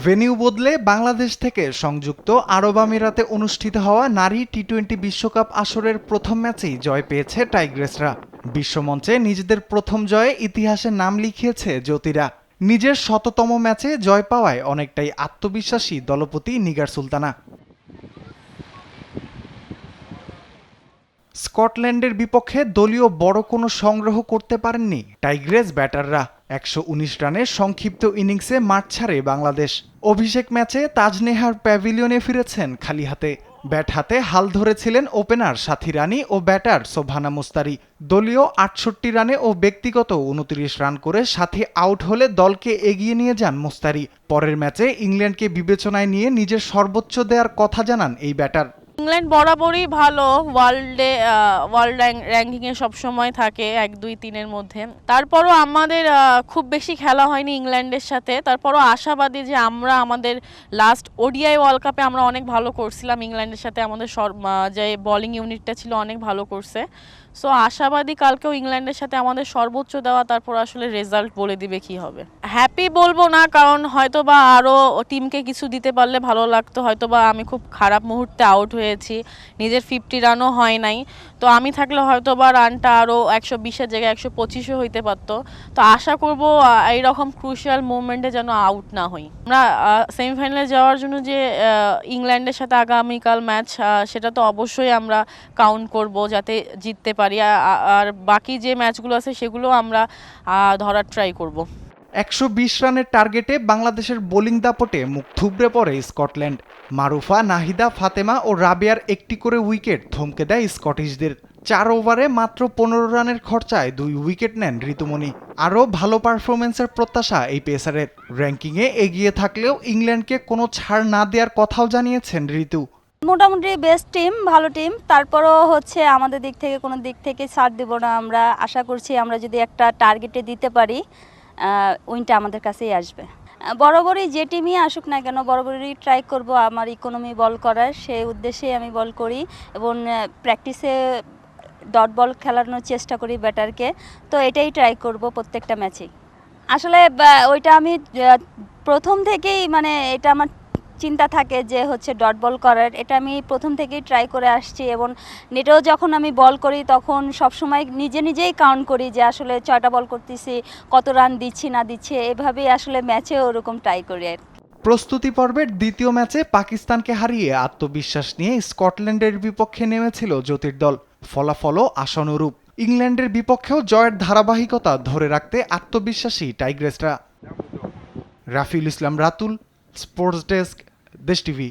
Venue বদলে বাংলাদেশ থেকে সংযুক্ত আরব আমিরাতে অনুষ্ঠিত হওয়া নারী টি-20 বিশ্বকাপ আসরের প্রথম ম্যাচেই জয় পেয়েছে টাইগ্রেসরা। বিশ্বমঞ্চে নিজেদের প্রথম জয়ে ইতিহাসে নাম লিখিয়েছে জ্যোতিরা। নিজের ১০০তম ম্যাচে জয় পাওয়ায় অনেকটাই আত্মবিশ্বাসী দলপতি নিগার সুলতানা। স্কটল্যান্ডের বিপক্ষে দলীয় বড় কোনো সংগ্রহ করতে পারেননি টাইগ্রেস ব্যাটাররা। ১১৯ রানের সংক্ষিপ্ত ইনিংসে মাঠ ছাড়ে বাংলাদেশ। অভিষেক ম্যাচে তাজনেহার প্যাভিলিয়নে ফিরেছেন খালি হাতে। ব্যাট হাতে হাল ধরেছিলেন ওপেনার সাথী রানী ও ব্যাটার সোবহানা মুস্তারি। দলীয় ৬৮ রানে ও ব্যক্তিগত ২৯ রান করে সাথী আউট হলে দলকে এগিয়ে নিয়ে যান মুস্তারি। পরের ম্যাচে ইংল্যান্ডকে বিবেচনায় নিয়ে নিজের সর্বোচ্চ দেওয়ার কথা জানান এই ব্যাটার। ইংল্যান্ড বরাবরই ভালো, ওয়ার্ল্ড র্যাঙ্কিংয়ে সবসময় থাকে ১, ২, ৩-এর মধ্যে। তারপরও আমাদের খুব বেশি খেলা হয়নি ইংল্যান্ডের সাথে। তারপরও আশাবাদী যে আমরা আমাদের লাস্ট ওডিআই ওয়ার্ল্ড কাপে আমরা অনেক ভালো করছিলাম ইংল্যান্ডের সাথে। আমাদের যে বোলিং ইউনিটটা ছিল অনেক ভালো করছে। সো আশাবাদী কালকেও ইংল্যান্ডের সাথে আমাদের সর্বোচ্চ দেওয়া, তারপর আসলে রেজাল্ট বলে দিবে কি হবে। হ্যাপি বলবো না, কারণ হয়তোবা আরও টিমকে কিছু দিতে পারলে ভালো লাগতো। হয়তোবা আমি খুব খারাপ মুহূর্তে আউট হয়েছি, নিজের 50 রানও হয় নাই। তো আমি থাকলে হয়তোবা রানটা আরও ১২০-এর জায়গায় ১২৫ও হইতে পারতো। তো আশা করব এইরকম ক্রুশিয়াল মুভমেন্টে যেন আউট না হই। আমরা সেমিফাইনালে যাওয়ার জন্য যে ইংল্যান্ডের সাথে আগামীকাল ম্যাচ, সেটা তো অবশ্যই আমরা কাউন্ট করব যাতে জিততে পারি। আর বাকি যে ম্যাচগুলো আছে সেগুলো আমরা ধরার ট্রাই করব। ১২০ রানের টার্গেটে বাংলাদেশের বোলিং দাপটে মুখ থুবড়ে পড়ে স্কটল্যান্ড। মারুফা, নাহিদা, ফাতেমা ও রাবেয়ার একটি করে উইকেট থমকে দেয় স্কটিশদের। ৪ ওভারে মাত্র ১৫ রানের খরচায় ২ উইকেট নেন ঋতুমণি। আরও ভালো পারফরমেন্সের প্রত্যাশা এই পেসারের। র্যাঙ্কিংয়ে এগিয়ে থাকলেও ইংল্যান্ডকে কোনো ছাড় না দেওয়ার কথাও জানিয়েছেন ঋতু। মোটামুটি বেস্ট টিম, ভালো টিম। তারপরও হচ্ছে আমাদের দিক থেকে কোনো দিক থেকে ছাড় দেব না। আমরা আশা করছি আমরা যদি একটা টার্গেটে দিতে পারি, উইনটা আমাদের কাছেই আসবে। বরাবরই যে টিমই আসুক না কেন, বরাবরই ট্রাই করব আমার ইকোনমি বল করার, সেই উদ্দেশ্যেই আমি বল করি এবং প্র্যাকটিসে ডট বল খেলানোর চেষ্টা করি ব্যাটারকে। তো এটাই ট্রাই করব প্রত্যেকটা ম্যাচেই। আসলে ওইটা আমি প্রথম থেকেই, মানে এটা আমার চিন্তা থাকে যে হচ্ছে ডট বল করার। এটা আমি প্রথম থেকেই ট্রাই করে আসছি এবং নেটেও যখন আমি বল করি তখন সবসময় নিজেই কাউন্ট করি যে আসলে ৬টা বল করতেছি, কত রান দিচ্ছি না দিচ্ছি, এভাবেই আসলে ম্যাচেও ওরকম ট্রাই করি আর কি। প্রস্তুতি পর্বের দ্বিতীয় ম্যাচে পাকিস্তানকে হারিয়ে আত্মবিশ্বাস নিয়ে স্কটল্যান্ডের বিপক্ষে নেমেছিল জ্যোতির দল। ফলাফলও আশানুরূপ। ইংল্যান্ডের বিপক্ষেও জয়ের ধারাবাহিকতা ধরে রাখতে আত্মবিশ্বাসী টাইগ্রেসরা। রাফিউল ইসলাম রাতুল, স্পোর্টস ডেস্ক, দেশ টিভি।